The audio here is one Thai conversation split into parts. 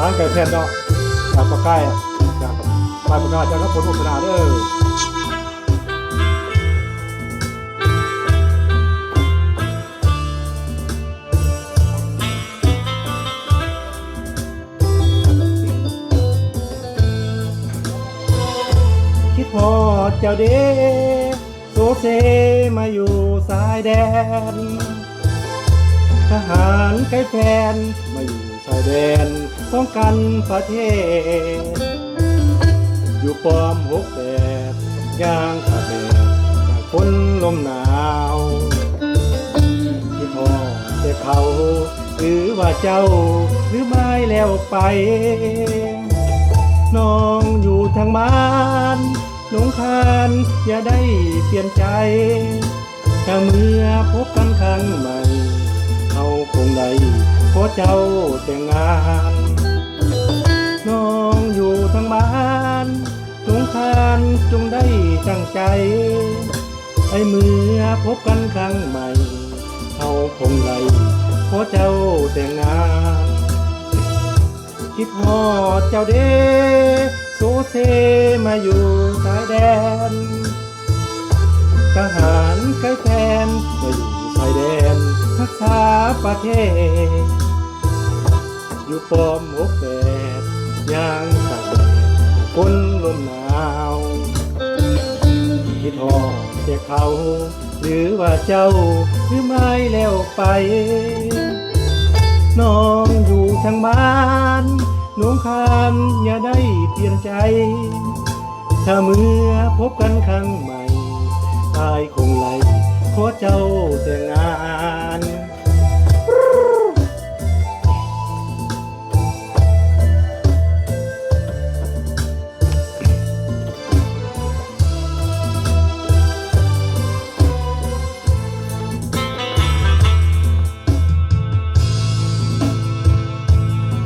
ารไก่แผ่นเนาะจากปากไก่จากปลายปากกาจากน้ำฝนโฆษณาเด้อคิดพอเจ้าเด้โซเซมาอยู่สายแดนทหารไก่แฟนมาอยู่ชายแดนป้องกันประเทศอยู่ปอม68ย่างขาแดดจากคนลมหนาวที่พ่อแต่เขาหรือว่าเจ้าหรือไม่แล้วไปน้องอยู่ทางบ้านหลงคานอย่าได้เปลี่ยนใจถ้าเมื่อพบกันครั้งใหม่เขาคงได้ขอเจ้าแต่งงานน้องอยู่ทางบ้านหลงคานจงได้ตั้งใจไอ้เมื่อพบกันครั้งใหม่เขาคงได้ขอเจ้าแต่งงานคิดฮอดเจ้าเด้โซเซมาอยู่สายแดนทหารไก่แฟนมาอยู่ชายแดนรักษาประเทศอยู่ปอม68ย่างตากแดดคนลมหนาวคิดฮอดแต่เขาหรือว่าเจ้าหรือไม่แล้วไปน้องอยู่ทางบ้านน้องคานอย่าได้เปลี่ยนใจถ้าเมื่อพบกันครั้งใหม่ตายคงไหลขอเจ้าแต่งงาน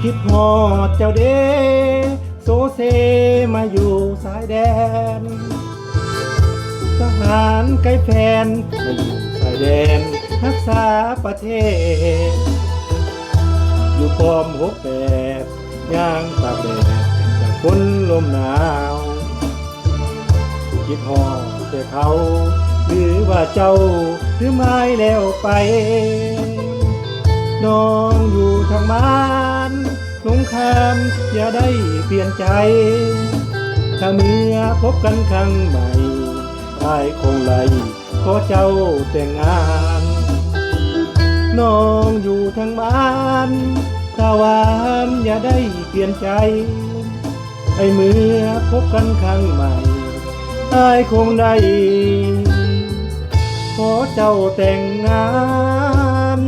คิดฮอดเจ้าเด้โซเซมาอยู่สายแดนทหารไก่แฟนมาอยู่ชายแดนรักษาประเทศอยู่ปอม68ย่างตากแดดจากคนลมหนาวคิดฮอดแต่เขาหรือว่าเจ้าหรือไม่แล้วไปน้องอยู่ทางบ้านหลงคานอย่าได้เปลี่ยนใจถ้าเมื่อพบกันครั้งใหม่ตายคงไหลขอเจ้าแต่งงานน้องอยู่ทางบ้านถ้าหวานอย่าได้เปลี่ยนใจไอ้เมื่อพบกันครั้งใหม่ตายคงได้ขอเจ้าแต่งงาน